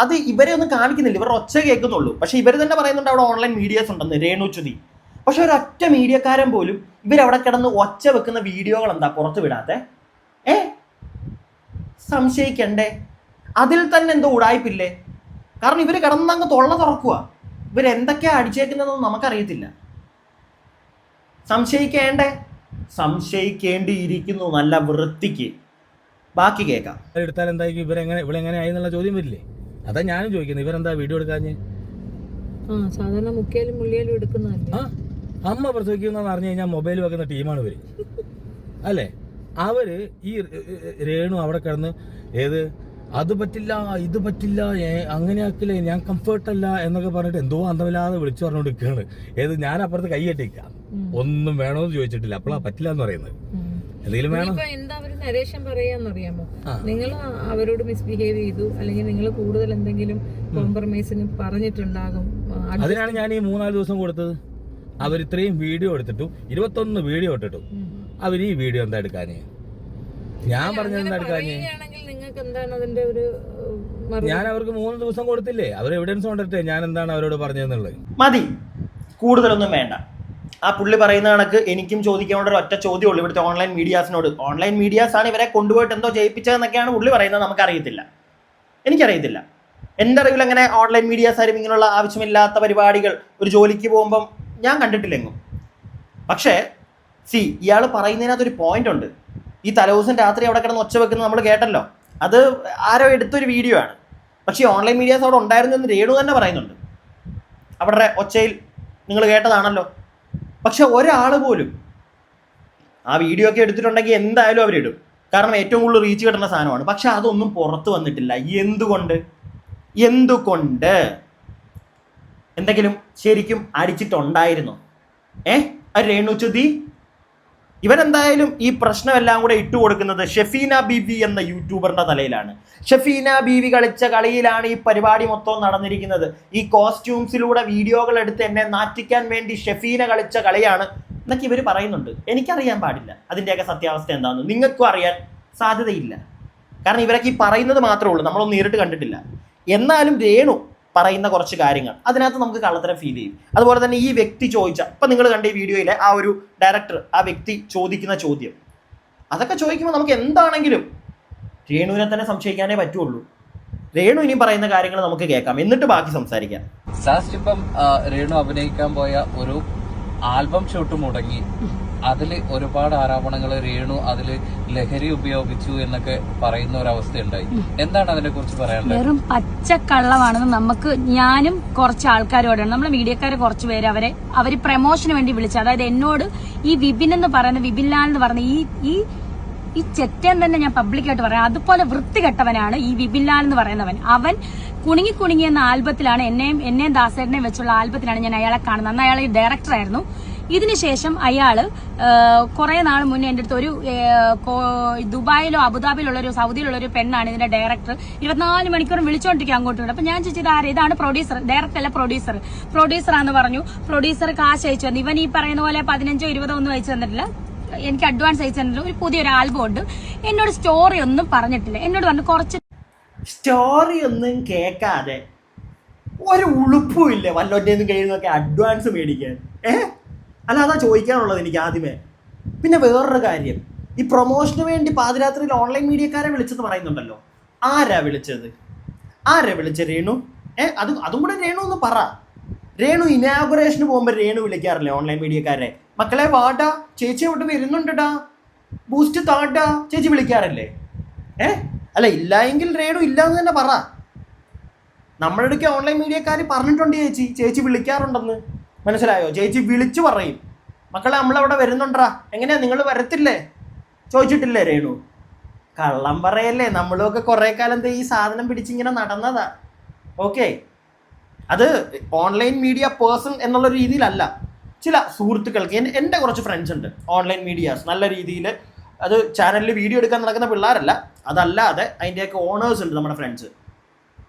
അത് ഇവരെ ഒന്നും കാണിക്കുന്നില്ല, ഇവരുടെ ഒച്ച കേൾക്കുന്നുള്ളൂ. പക്ഷെ ഇവർ തന്നെ പറയുന്നുണ്ട് അവിടെ ഓൺലൈൻ മീഡിയാസ് ഉണ്ടെന്ന്, രേണുസുധി. പക്ഷെ ഒരൊറ്റ മീഡിയക്കാരൻ പോലും ഇവരവിടെ കിടന്ന് ഒച്ച വെക്കുന്ന വീഡിയോകൾ എന്താ പുറത്ത് വിടാത്തെ? സംശയിക്കണ്ടേ? അതിൽ തന്നെ എന്തോ ഉടായ്പില്ലേ? കാരണം ഇവർ കിടന്നങ്ങ് തൊള്ള തുറക്കുക. ഇവരെന്തൊക്കെയാ അടിച്ചേക്കുന്നതെന്ന് നമുക്കറിയത്തില്ല. സംശയിക്കേണ്ടേ? സംശയിക്കേണ്ടിയിരിക്കുന്നു നല്ല വൃത്തിക്ക്. ബാക്കി കേൾക്കാം. എടുത്താൽ എന്തായിരിക്കും? ഇവളെങ്ങനെ ആയി എന്നുള്ള ചോദ്യം വരില്ലേ? അതാ ഞാനും ചോദിക്കുന്നത്, ഇവരെന്താ വീഡിയോ എടുക്കാഞ്ഞ്? സാധാരണ മുക്കിയാലും മുള്ളിയാലും എടുക്കുന്നതല്ലേ. അമ്മ പ്രസവിക്കുന്ന അറിഞ്ഞു കഴിഞ്ഞാൽ മൊബൈൽ വെക്കുന്ന ടീമാണ് ഇവര് അല്ലേ? അവര് ഈ രേണു അവിടെ കിടന്ന് അത് പറ്റില്ല ഇത് പറ്റില്ല അങ്ങനെ ആക്കില്ലേ, ഞാൻ കംഫർട്ടല്ല എന്നൊക്കെ പറഞ്ഞിട്ട് എന്തോ അന്തമില്ലാതെ വിളിച്ചു പറഞ്ഞുകൊണ്ടിരിക്കുകയാണ്. ഞാൻ അപ്പുറത്ത് കൈയ്യട്ടിക്കാം, ഒന്നും വേണോന്ന് ചോദിച്ചിട്ടില്ല, അപ്പോഴാ പറ്റില്ല എന്ന് പറയുന്നത്. എന്തെങ്കിലും വേണം. എന്താ അവര് നരേഷൻ പറയാന്നറിയാമോ? നിങ്ങൾ അവരോട് മിസ്ബിഹേവ് ചെയ്തു, അല്ലെങ്കിൽ നിങ്ങൾ കൂടുതൽ എന്തെങ്കിലും കോംപ്രമൈസിന് പറഞ്ഞിട്ടുണ്ടാകും. അതിനാണ് ഞാൻ ഈ 3-4 ദിവസം കൊടുത്തത്. അവർ ഇത്രയും വീഡിയോ എടുത്തിട്ടും 21 വീഡിയോ ഇട്ടിട്ടു. അവർ ഈ വീഡിയോ എന്താ എടുക്കാനേ? ഞാൻ പറഞ്ഞത് എന്താ എടുക്കാനേ? നിങ്ങൾക്ക് എന്താണ് അതിന്റെ ഒരു ഞാൻ അവർക്ക് 3 ദിവസം കൊടുത്തില്ലേ? അവർ എവിഡൻസ് കൊണ്ടിട്ടേ ഞാൻ എന്താണ് അവരോട് പറഞ്ഞതെന്നുള്ളത്. മതി, കൂടുതലൊന്നും വേണ്ട. ആ പുള്ളി പറയുന്ന കണക്ക് എനിക്കും ചോദിക്കാനുള്ള ഒരു ഒറ്റ ചോദ്യമുള്ളൂ ഇവിടുത്തെ ഓൺലൈൻ മീഡിയാസിനോട്. ഓൺലൈൻ മീഡിയാസ് ആണ് ഇവരെ കൊണ്ടുപോയിട്ട് എന്തോ ജയിപ്പിച്ചതെന്നൊക്കെയാണ് പുള്ളി പറയുന്നത്. നമുക്കറിയത്തില്ല, എനിക്കറിയത്തില്ല. എൻ്റെ അറിവിൽ അങ്ങനെ ഓൺലൈൻ മീഡിയാസ് ആരും ഇങ്ങനെയുള്ള ആവശ്യമില്ലാത്ത പരിപാടികൾ ഒരു ജോലിക്ക് പോകുമ്പം ഞാൻ കണ്ടിട്ടില്ലെങ്ങും. പക്ഷേ ഇയാൾ പറയുന്നതിനകത്തൊരു പോയിന്റ് ഉണ്ട്. ഈ തലേദിവസം രാത്രി അവിടെ കിടന്ന് ഒച്ച വെക്കുന്നത് നമ്മൾ കേട്ടല്ലോ, അത് ആരോ എടുത്തൊരു വീഡിയോ ആണ്. പക്ഷേ ഓൺലൈൻ മീഡിയാസ് അവിടെ ഉണ്ടായിരുന്നു എന്ന് രേണു തന്നെ പറയുന്നുണ്ട്. അവരുടെ ഒച്ചയിൽ നിങ്ങൾ കേട്ടതാണല്ലോ. പക്ഷെ ഒരാൾ പോലും ആ വീഡിയോ ഒക്കെ എടുത്തിട്ടുണ്ടെങ്കിൽ എന്തായാലും അവരിടും, കാരണം ഏറ്റവും കൂടുതൽ റീച്ച് കിട്ടുന്ന സാധനമാണ്. പക്ഷെ അതൊന്നും പുറത്ത് വന്നിട്ടില്ല. എന്തുകൊണ്ട്? എന്തെങ്കിലും ശരിക്കും അടിച്ചിട്ടുണ്ടായിരുന്നോ? രേണുചുതി ഇവരെന്തായാലും ഈ പ്രശ്നമെല്ലാം കൂടെ ഇട്ടു കൊടുക്കുന്നത് ഷെഫീന ബീവി എന്ന യൂട്യൂബറിന്റെ തലയിലാണ്. ഷെഫീന ബീവി കളിച്ച കളിയിലാണ് ഈ പരിപാടി മൊത്തം നടന്നിരിക്കുന്നത്. ഈ കോസ്റ്റ്യൂംസിലൂടെ വീഡിയോകൾ എടുത്ത് എന്നെ നാറ്റിക്കാൻ വേണ്ടി ഷെഫീന കളിച്ച കളിയാണ് എന്നൊക്കെ ഇവർ പറയുന്നുണ്ട്. എനിക്കറിയാൻ പാടില്ല അതിൻ്റെയൊക്കെ സത്യാവസ്ഥ എന്താണെന്ന്. നിങ്ങൾക്കും അറിയാൻ സാധ്യതയില്ല, കാരണം ഇവരൊക്കെ ഈ പറയുന്നത് മാത്രമേ ഉള്ളൂ, നമ്മളൊന്നും നേരിട്ട് കണ്ടിട്ടില്ല. എന്നാലും രേണു പറയുന്ന കുറച്ച് കാര്യങ്ങൾ അതിനകത്ത് നമുക്ക് കള്ളത്തരം ഫീൽ ചെയ്യും. അതുപോലെ തന്നെ ഈ വ്യക്തി ചോദിച്ച, ഇപ്പം നിങ്ങൾ കണ്ട ഈ വീഡിയോയിലെ ആ ഒരു ഡയറക്ടർ, ആ വ്യക്തി ചോദിക്കുന്ന ചോദ്യം, അതൊക്കെ ചോദിക്കുമ്പോൾ നമുക്ക് എന്താണെങ്കിലും രേണുവിനെ തന്നെ സംശയിക്കാനേ പറ്റുള്ളൂ. രേണു ഇനി പറയുന്ന കാര്യങ്ങൾ നമുക്ക് കേൾക്കാം, എന്നിട്ട് ബാക്കി സംസാരിക്കാം. ഇപ്പം രേണു അഭിനയിക്കാൻ പോയ ഒരു ആൽബം ഷൂട്ട് മുടങ്ങി. അതില് ഒരുപാട് ആരോപണങ്ങൾ, രേണു അതില് ലഹരി ഉപയോഗിച്ചു എന്നൊക്കെ പറയുന്ന ഒരു അവസ്ഥയുണ്ടായി. എന്താണ് അതിനെ കുറിച്ച് പറയാനുള്ളത്? വെറും പച്ചക്കള്ളമാണെന്ന് നമുക്ക്, ഞാനും കുറച്ച് ആൾക്കാരോടാണ്, നമ്മളെ മീഡിയക്കാരെ കുറച്ച് പേര് അവര് പ്രമോഷന് വേണ്ടി വിളിച്ചു. അതായത് എന്നോട് ഈ വിപിൻ എന്ന് പറയുന്ന, വിപിൻ ലാൽ എന്ന് പറയുന്ന ഈ ചെറ്റൻ തന്നെ ഞാൻ പബ്ലിക്കായിട്ട് പറയാം, അതുപോലെ വൃത്തികെട്ടവനാണ് ഈ വിപിൻ ലാൽ എന്ന് പറയുന്നവൻ. അവൻ കുണുങ്ങി എന്ന ആൽബത്തിലാണ് എന്നെയും ദാസേട്ടനെയും വെച്ചുള്ള ആൽബത്തിലാണ് ഞാൻ അയാളെ കാണുന്നത്. അന്ന് അയാൾ ഡയറക്ടറായിരുന്നു. ഇതിനുശേഷം അയാള് കുറെ നാൾ മുന്നേ എന്റെ അടുത്ത് ഒരു ദുബായിലോ അബുദാബിയിലുള്ള ഒരു സൗദിയിലുള്ള ഒരു പെണ്ണാണ് ഇതിന്റെ ഡയറക്ടർ, 24 മണിക്കൂറും വിളിച്ചോണ്ടിരിക്കും അങ്ങോട്ടും. അപ്പൊ ഞാൻ ചോദിച്ചത് ഇതാണ് പ്രൊഡ്യൂസർ, ഡയറക്ടർ അല്ല പ്രൊഡ്യൂസറാന്ന് പറഞ്ഞു. പ്രൊഡ്യൂസർ കാശ് അയച്ചു തന്നു. ഇവൻ ഈ പറയുന്ന പോലെ 15 20 ഒന്നും അയച്ചു തന്നിട്ടില്ല, എനിക്ക് അഡ്വാൻസ് അയച്ചു തന്നിട്ടില്ല. ഒരു പുതിയൊരു ആൽബം ഉണ്ട്. എന്നോട് സ്റ്റോറി ഒന്നും പറഞ്ഞിട്ടില്ല. എന്നോട് പറഞ്ഞു കുറച്ച് സ്റ്റോറി ഒന്നും കേൾക്കാതെ ഒരു ഉളുപ്പും ഇല്ലേ വല്ലോറ്റേന്നും കഴിയുന്നൊക്കെ അഡ്വാൻസ് മേടിക്കാൻ? അല്ല, അതാ ചോദിക്കാനുള്ളത് എനിക്ക് ആദ്യമേ. പിന്നെ വേറൊരു കാര്യം, ഈ പ്രൊമോഷന് വേണ്ടി പാതിരാത്രിയിൽ ഓൺലൈൻ മീഡിയക്കാരെ വിളിച്ചെന്ന് പറയുന്നുണ്ടല്ലോ. ആരാ വിളിച്ച രേണു? അതും കൂടെ രേണു ഒന്ന് പറ. രേണു ഇനാഗുറേഷന് പോകുമ്പോൾ രേണു വിളിക്കാറില്ലേ ഓൺലൈൻ മീഡിയക്കാരെ? മക്കളെ വാടാ, ചേച്ചി അവിടെ വരുന്നുണ്ടടാ, ബൂസ്റ്റ് താടാ, ചേച്ചി വിളിക്കാറില്ലേ? അല്ല, ഇല്ല എങ്കിൽ രേണു ഇല്ലാന്ന് തന്നെ പറ. നമ്മളെടുക്കെ ഓൺലൈൻ മീഡിയക്കാർ പറഞ്ഞിട്ടുണ്ട് ചേച്ചി വിളിക്കാറുണ്ടെന്ന്. മനസ്സിലായോ? ചേച്ചി വിളിച്ചു പറയും, മക്കളെ നമ്മളവിടെ വരുന്നുണ്ടാ, എങ്ങനെയാ നിങ്ങൾ വരത്തില്ലേ, ചോദിച്ചിട്ടില്ലേ രേണു? കള്ളം പറയല്ലേ, നമ്മളൊക്കെ കുറെ കാലം ഈ സാധനം പിടിച്ചിങ്ങനെ നടന്നതാ. ഓക്കെ, അത് ഓൺലൈൻ മീഡിയ പേഴ്സൺ എന്നുള്ള രീതിയിലല്ല. ചില സുഹൃത്തുക്കൾക്ക്, എൻ്റെ കുറച്ച് ഫ്രണ്ട്സ് ഉണ്ട് ഓൺലൈൻ മീഡിയാസ്, നല്ല രീതിയിൽ അത് ചാനലിൽ വീഡിയോ എടുക്കാൻ നടക്കുന്ന പിള്ളേരല്ല, അതല്ലാതെ അതിൻ്റെയൊക്കെ ഓണേഴ്സ് ഉണ്ട് നമ്മുടെ ഫ്രണ്ട്സ്.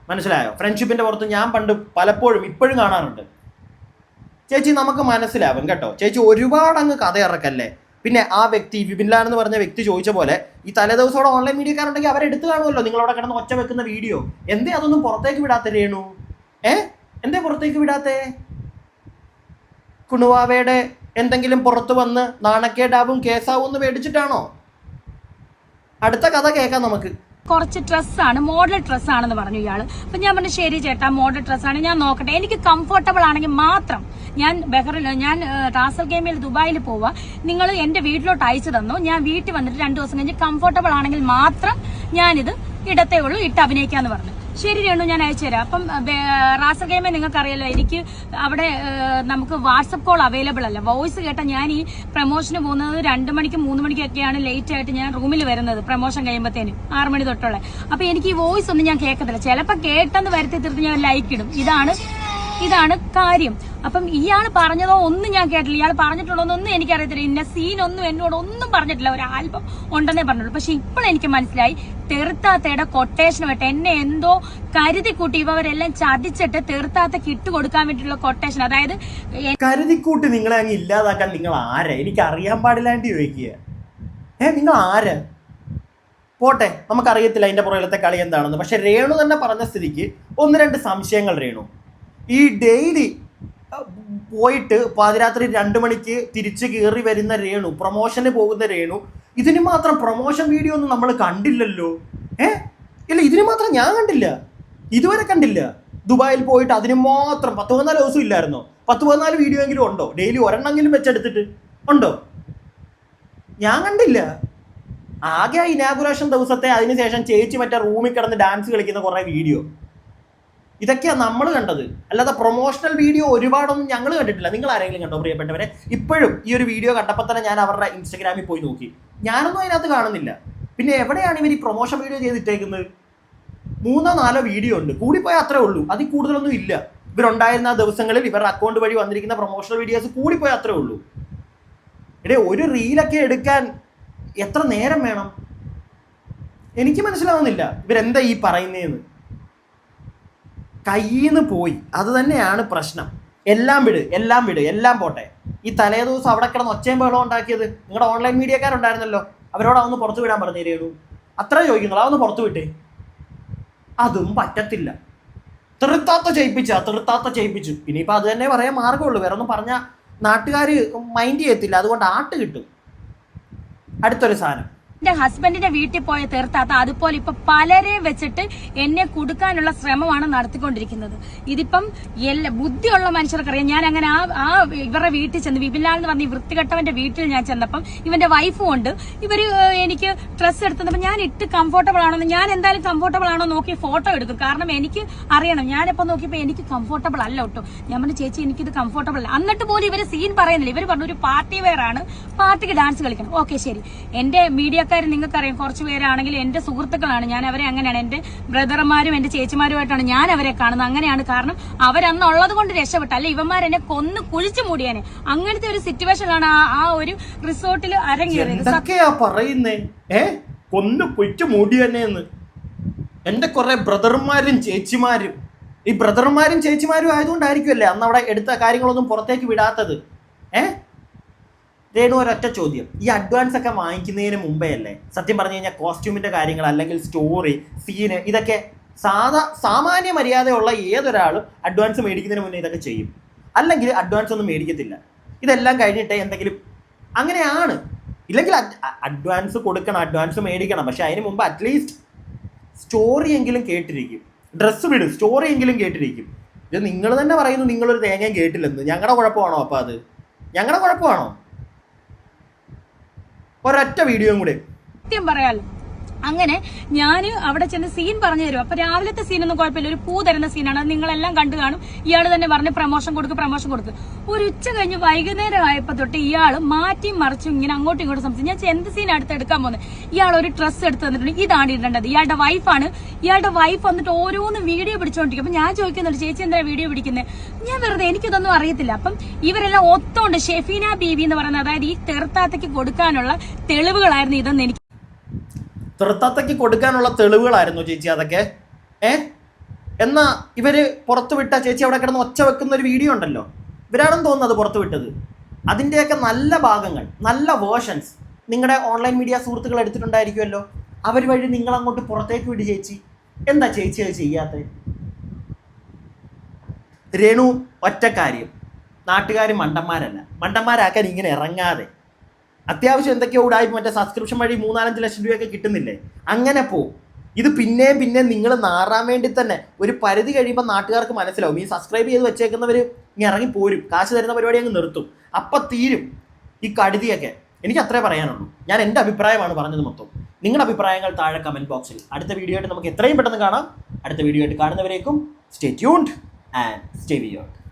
മനസ്സിലായോ? ഫ്രണ്ട്ഷിപ്പിൻ്റെ പുറത്ത് ഞാൻ പണ്ട് പലപ്പോഴും ഇപ്പോഴും കാണാറുണ്ട്. ചേച്ചി നമുക്ക് മനസ്സിലാവും കേട്ടോ, ചേച്ചി ഒരുപാട് അങ്ങ് കഥ ഇറക്കല്ലേ. പിന്നെ ആ വ്യക്തി വിപിൻ ലാൽ എന്ന് പറഞ്ഞ വ്യക്തി ചോദിച്ച പോലെ ഈ തലേദിവസോടെ ഓൺലൈൻ മീഡിയക്കാരുണ്ടെങ്കിൽ അവരെടുത്ത് കാണുമല്ലോ നിങ്ങളവിടെ കിടന്ന് ഒച്ച വെക്കുന്ന വീഡിയോ. എന്തേ അതൊന്നും പുറത്തേക്ക് വിടാത്ത രേണു? എന്തേ പുറത്തേക്ക് വിടാത്തേ? കുണുവാവയുടെ എന്തെങ്കിലും പുറത്ത് വന്ന് നാണക്കേടാവും കേസാവും എന്ന് പേടിച്ചിട്ടാണോ? അടുത്ത കഥ കേൾക്കാം നമുക്ക്. കുറച്ച് ഡ്രസ്സാണ്, മോഡൽ ഡ്രസ്സാണെന്ന് പറഞ്ഞു ഇയാള്. അപ്പൊ ഞാൻ പറഞ്ഞു ശരി ചേട്ടാ, മോഡൽ ഡ്രസ്സാണ്, ഞാൻ നോക്കട്ടെ, എനിക്ക് കംഫർട്ടബിൾ ആണെങ്കിൽ മാത്രം. ഞാൻ റാസൽ ഗെയിമിൽ ദുബായിൽ പോവാ, നിങ്ങൾ എന്റെ വീട്ടിലോട്ട് അയച്ചു തന്നു, ഞാൻ വീട്ടിൽ വന്നിട്ട് 2 ദിവസം കഴിഞ്ഞ് കംഫർട്ടബിൾ ആണെങ്കിൽ മാത്രം ഞാനിത് ഇടത്തേ ഉള്ളൂ, ഇട്ട് അഭിനയിക്കാന്ന് പറഞ്ഞു. ശരി രേണു ഞാൻ അയച്ചുതരാം. അപ്പം റാസൽ ഗെയിമേ നിങ്ങൾക്കറിയാലോ, എനിക്ക് അവിടെ നമുക്ക് വാട്സപ്പ് കോൾ അവൈലബിൾ അല്ല. വോയിസ് കേട്ടാൽ ഞാൻ ഈ പ്രൊമോഷന് പോകുന്നത് 2 മണിക്കും 3 മണിക്കൊക്കെയാണ് ലേറ്റ് ആയിട്ട് ഞാൻ റൂമിൽ വരുന്നത്, പ്രൊമോഷൻ കഴിയുമ്പോഴത്തേനും 6 മണി തൊട്ടുള്ള. അപ്പൊ എനിക്ക് ഈ വോയിസ് ഒന്നും ഞാൻ കേൾക്കത്തില്ല. ചിലപ്പോൾ കേട്ടെന്ന് വരുത്തി തീർത്ത് ഞാൻ ലൈക്ക് ഇടും. ഇതാണ് കാര്യം. അപ്പം ഇയാൾ പറഞ്ഞതോ ഒന്നും ഞാൻ കേട്ടില്ല. ഇയാൾ പറഞ്ഞിട്ടുള്ളതൊന്നും എനിക്കറിയത്തില്ല. ഇന്ന സീനൊന്നും എന്നോട് ഒന്നും പറഞ്ഞിട്ടില്ല. ഒരു ആൽബം ഉണ്ടെന്നേ പറഞ്ഞുള്ളൂ. പക്ഷെ ഇപ്പോഴെനിക്ക് മനസ്സിലായി, തെറുത്താത്തയുടെ കൊട്ടേഷനുമായിട്ട് എന്നെ എന്തോ കരുതിക്കൂട്ടി ഇവരെല്ലാം ചതിച്ചിട്ട് തെറുത്താത്തക്ക് ഇട്ടുകൊടുക്കാൻ വേണ്ടിയിട്ടുള്ള കൊട്ടേഷൻ. അതായത് കരുതിക്കൂട്ടി നിങ്ങളെ അങ്ങ് ഇല്ലാതാക്കാൻ നിങ്ങൾ ആരാ? എനിക്ക് അറിയാൻ പാടില്ലാണ്ട് ചോദിക്കുക. നിങ്ങൾ ആരാ? പോട്ടെ, നമുക്കറിയത്തില്ല അതിന്റെ പുറകിലത്തെ കളി എന്താണെന്ന്. പക്ഷെ രേണു തന്നെ പറഞ്ഞ സ്ഥിതിക്ക് 1-2 സംശയങ്ങൾ. രേണു ഈ ഡെയിലി പോയിട്ട് പാതിരാത്രി 2 മണിക്ക് തിരിച്ച് കയറി വരുന്ന രേണു, പ്രൊമോഷന് പോകുന്ന രേണു, ഇതിന് മാത്രം പ്രൊമോഷൻ വീഡിയോ ഒന്നും നമ്മൾ കണ്ടില്ലല്ലോ. ഇല്ല, ഇതിന് മാത്രം ഞാൻ കണ്ടില്ല, ഇതുവരെ കണ്ടില്ല. ദുബായിൽ പോയിട്ട് അതിന് മാത്രം 14 ദിവസം ഇല്ലായിരുന്നോ? 14 വീഡിയോ എങ്കിലും ഉണ്ടോ? ഡെയിലി ഒരെണ്ണെങ്കിലും വെച്ചെടുത്തിട്ട് ഉണ്ടോ? ഞാൻ കണ്ടില്ല. ആകെ ഇനാഗുറേഷൻ ദിവസത്തെ, അതിനുശേഷം ചേച്ചി മറ്റേ റൂമിൽ കിടന്ന് ഡാൻസ് കളിക്കുന്ന കുറേ വീഡിയോ, ഇതൊക്കെയാണ് നമ്മൾ കണ്ടത്. അല്ലാതെ പ്രൊമോഷണൽ വീഡിയോ ഒരുപാടൊന്നും ഞങ്ങൾ കണ്ടിട്ടില്ല. നിങ്ങൾ ആരെങ്കിലും കണ്ടോ പ്രിയപ്പെട്ടവരെ? ഇപ്പോഴും ഈ ഒരു വീഡിയോ കണ്ടപ്പോൾ തന്നെ ഞാൻ അവരുടെ ഇൻസ്റ്റഗ്രാമിൽ പോയി നോക്കി, ഞാനൊന്നും അതിനകത്ത് കാണുന്നില്ല. പിന്നെ എവിടെയാണ് ഇവർ ഈ പ്രൊമോഷൻ വീഡിയോ ചെയ്തിട്ടേക്കുന്നത്? 3-4 വീഡിയോ ഉണ്ട്, കൂടിപ്പോയാൽ അത്രേ ഉള്ളൂ. അതിൽ കൂടുതലൊന്നും ഇല്ല. ഇവരുണ്ടായിരുന്ന ദിവസങ്ങളിൽ ഇവരുടെ അക്കൗണ്ട് വഴി വന്നിരിക്കുന്ന പ്രൊമോഷണൽ വീഡിയോസ് കൂടിപ്പോയാൽ അത്രേ ഉള്ളൂ. ഒരു റീലൊക്കെ എടുക്കാൻ എത്ര നേരം വേണം? എനിക്ക് മനസ്സിലാവുന്നില്ല ഇവരെന്താ ഈ പറയുന്നതെന്ന്. കയ്യിന്ന് പോയി, അത് തന്നെയാണ് പ്രശ്നം. എല്ലാം വിട്, എല്ലാം പോട്ടെ. ഈ തലേ ദിവസം അവിടെ കിടന്ന് ഒച്ചയും ബഹളം ഉണ്ടാക്കിയത് നിങ്ങളുടെ ഓൺലൈൻ മീഡിയക്കാരുണ്ടായിരുന്നല്ലോ, അവരോട് അതൊന്ന് പുറത്തു വിടാൻ പറഞ്ഞു തരുന്നു. അത്ര ചോദിക്കുന്നു, അതൊന്ന് പുറത്തു വിട്ടേ. അതും പറ്റത്തില്ല. തെറുത്താത്ത ചെയ്യിപ്പിച്ചു. ഇനിയിപ്പോൾ അത് തന്നെ പറയാൻ മാർഗമുള്ളൂ. വേറെ ഒന്നും പറഞ്ഞാൽ നാട്ടുകാർ മൈൻഡ് ചെയ്യത്തില്ല. അതുകൊണ്ട് ആട്ട് കിട്ടും. അടുത്തൊരു സാധനം, എന്റെ ഹസ്ബൻഡിന്റെ വീട്ടിൽ പോയ തീർത്താത്ത അതുപോലെ ഇപ്പൊ പലരെ വെച്ചിട്ട് എന്നെ കൊടുക്കാനുള്ള ശ്രമമാണ് നടത്തിക്കൊണ്ടിരിക്കുന്നത്. ഇതിപ്പം ബുദ്ധിയുള്ള മനുഷ്യർക്കറിയാം. ഞാൻ അങ്ങനെ ആ ഇവരുടെ വീട്ടിൽ ചെന്ന്, വിപിൻലാൽ എന്ന് പറഞ്ഞ വൃത്തികെട്ടവന്റെ വീട്ടിൽ ഞാൻ ചെന്നപ്പം ഇവന്റെ വൈഫും ഉണ്ട്. ഇവര് എനിക്ക് ഡ്രസ്സ് എടുത്തപ്പോൾ ഞാൻ ഇട്ട് കംഫോർട്ടബിൾ ആണോ, ഞാൻ എന്തായാലും കംഫോർട്ടബിൾ ആണോ നോക്കി ഫോട്ടോ എടുക്കും. കാരണം എനിക്ക് അറിയണം. ഞാനിപ്പോ നോക്കിയപ്പോ എനിക്ക് കംഫോർട്ടബിൾ അല്ല കേട്ടോ. ഞാൻ പറഞ്ഞു, ചേച്ചി എനിക്കിത് കംഫോർട്ടബിൾ അല്ല. എന്നിട്ട് പോലും ഇവര് സീൻ പറയുന്നില്ല. ഇവർ പറഞ്ഞു ഒരു പാർട്ടി വെയർ ആണ്, പാർട്ടിക്ക് ഡാൻസ് കളിക്കണം. ഓക്കെ ശരി. എന്റെ മീഡിയക്കാർ നിങ്ങൾക്കറിയാം, കുറച്ച് പേരാണെങ്കിൽ എന്റെ സുഹൃത്തുക്കളാണ്. ഞാൻ അവരെ അങ്ങനെയാണ്, എന്റെ ബ്രദർമാരും എന്റെ ചേച്ചിമാരുമായിട്ടാണ് ഞാൻ അവരെ കാണുന്നത്. അങ്ങനെയാണ്. കാരണം അവരന്നുള്ളത് കൊണ്ട് രക്ഷപ്പെട്ടു. അല്ലെ ഇവന്മാരെന്നെ കൊന്ന് കുഴിച്ചു മൂടിയാനെ. അങ്ങനത്തെ ഒരു സിറ്റുവേഷനിലാണ് ആ ഒരു റിസോർട്ടിൽ അരങ്ങേറിയത്. എന്തൊക്കെയാ പറയുന്നേ? കൊന്ന് കുഴിച്ചു മൂടിയാനെന്ന്. എന്റെ കുറെ ബ്രദർമാരും ചേച്ചിമാരും, ഈ ബ്രദർമാരും ചേച്ചിമാരും ആയതുകൊണ്ടായിരിക്കുമല്ലേ അന്ന് അവിടെ എടുത്ത കാര്യങ്ങളൊന്നും പുറത്തേക്ക് വിടാത്തത്. രേണു, ഒരൊറ്റ ചോദ്യം. ഈ അഡ്വാൻസ് ഒക്കെ വാങ്ങിക്കുന്നതിന് മുമ്പേ അല്ലേ സത്യം പറഞ്ഞു കഴിഞ്ഞാൽ കോസ്റ്റ്യൂമിന്റെ കാര്യങ്ങൾ, അല്ലെങ്കിൽ സ്റ്റോറി, സീന്, ഇതൊക്കെ സാമാന്യ മര്യാദയുള്ള ഏതൊരാളും അഡ്വാൻസ് മേടിക്കുന്നതിന് മുന്നേ ഇതൊക്കെ ചെയ്യും. അല്ലെങ്കിൽ അഡ്വാൻസ് ഒന്നും മേടിക്കത്തില്ല. ഇതെല്ലാം കഴിഞ്ഞിട്ട് എന്തെങ്കിലും അങ്ങനെയാണ്. ഇല്ലെങ്കിൽ അഡ്വാൻസ് കൊടുക്കണം, അഡ്വാൻസ് മേടിക്കണം. പക്ഷെ അതിന് മുമ്പ് അറ്റ്ലീസ്റ്റ് സ്റ്റോറി എങ്കിലും കേട്ടിരിക്കും. ഡ്രസ്സ് വിടും, സ്റ്റോറി എങ്കിലും കേട്ടിരിക്കും. ഇത് നിങ്ങൾ തന്നെ പറയുന്നു നിങ്ങളൊരു തേങ്ങയും കേട്ടില്ലെന്ന്. ഞങ്ങളുടെ കുഴപ്പമാണോ? അപ്പോൾ അത് ഞങ്ങളുടെ കുഴപ്പമാണോ? ഒരൊറ്റ വീഡിയോയും കൂടെ സത്യം പറയാലോ. അങ്ങനെ ഞാൻ അവിടെ ചെന്ന് സീൻ പറഞ്ഞു തരും. അപ്പൊ രാവിലത്തെ സീനൊന്നും കുഴപ്പമില്ല, ഒരു പൂ തരുന്ന സീനാണ്. അത് നിങ്ങളെല്ലാം കണ്ടു കാണും. ഇയാൾ തന്നെ പറഞ്ഞ് പ്രൊമോഷൻ കൊടുക്ക്. ഒരു ഉച്ച കഴിഞ്ഞ് വൈകുന്നേരം ആയപ്പോ തൊട്ട് ഇയാൾ മാറ്റി മറിച്ചും ഇങ്ങനെ അങ്ങോട്ടും ഇങ്ങോട്ടും സംസാരിച്ചു. ഞാൻ എന്ത് സീൻ അടുത്ത് എടുക്കാൻ പോകുന്നത്? ഇയാൾ ഒരു ഡ്രസ്സ് എടുത്ത് തന്നിട്ടുണ്ട്, ഇതാണ് ഇടേണ്ടത്. ഇയാളുടെ വൈഫാണ്. ഇയാളുടെ വൈഫ് വന്നിട്ട് ഓരോന്ന് വീഡിയോ പിടിച്ചോണ്ടിരിക്കും. അപ്പൊ ഞാൻ ചോദിക്കുന്നുണ്ട്, ചേച്ചി എന്താ വീഡിയോ പിടിക്കുന്നത്? ഞാൻ വെറുതെ, എനിക്കിതൊന്നും അറിയത്തില്ല. അപ്പം ഇവരെല്ലാം ഒത്തോണ്ട് ഷെഫീന ബീവി എന്ന് പറയുന്നത്, അതായത് ഈ തെറുത്താത്തയ്ക്ക് കൊടുക്കാനുള്ള തെളിവുകളായിരുന്നു ഇതെന്ന് എനിക്ക്. തെറുത്താത്തയ്ക്ക് കൊടുക്കാനുള്ള തെളിവുകളായിരുന്നു ചേച്ചി അതൊക്കെ? എന്നാ ഇവര് പുറത്തുവിട്ട ചേച്ചി അവിടെ കിടന്ന് ഒച്ച വെക്കുന്ന ഒരു വീഡിയോ ഉണ്ടല്ലോ, ഇവരാണെന്ന് തോന്നുന്നത് പുറത്തു വിട്ടത്. അതിൻ്റെയൊക്കെ നല്ല ഭാഗങ്ങൾ, നല്ല വേർഷൻസ് നിങ്ങളുടെ ഓൺലൈൻ മീഡിയ സുഹൃത്തുക്കൾ എടുത്തിട്ടുണ്ടായിരിക്കുമല്ലോ. അവർ വഴി നിങ്ങൾ അങ്ങോട്ട് പുറത്തേക്ക് വിട് ചേച്ചി. എന്താ ചേച്ചി അത് ചെയ്യാത്തത്? രേണു, ഒറ്റ കാര്യം, നാട്ടുകാർ മണ്ടന്മാരല്ല. മണ്ടന്മാരാക്കാൻ ഇങ്ങനെ ഇറങ്ങാതെ, അത്യാവശ്യം എന്തൊക്കെയോ ഉടായ്പ, മറ്റേ സബ്സ്ക്രിപ്ഷൻ വഴി 3-5 ലക്ഷം രൂപയൊക്കെ കിട്ടുന്നില്ലേ, അങ്ങനെ പോവും. ഇത് പിന്നെയും നിങ്ങൾ നാറാൻ വേണ്ടി തന്നെ ഒരു പരിധി കഴിയുമ്പോൾ നാട്ടുകാർക്ക് മനസ്സിലാവും. ഈ സബ്സ്ക്രൈബ് ചെയ്ത് വെച്ചേക്കുന്നവർ ഇങ്ങനെ ഇറങ്ങി പോരും, കാശ് തരുന്ന പരിപാടി അങ്ങ് നിർത്തും. അപ്പം തീരും ഈ കടുതിയൊക്കെ. എനിക്ക് അത്രേ പറയാനുള്ളൂ. ഞാൻ എൻ്റെ അഭിപ്രായമാണ് പറഞ്ഞത് മൊത്തം. നിങ്ങളുടെ അഭിപ്രായങ്ങൾ താഴെ കമൻറ്റ് ബോക്സിൽ. അടുത്ത വീഡിയോ ആയിട്ട് നമുക്ക് എത്രയും പെട്ടെന്ന് കാണാം. അടുത്ത വീഡിയോ ആയിട്ട് കാണുന്നവരേക്കും സ്റ്റേ ട്യൂൺഡ് ആൻഡ് സ്റ്റേ വിയോണ്ട്.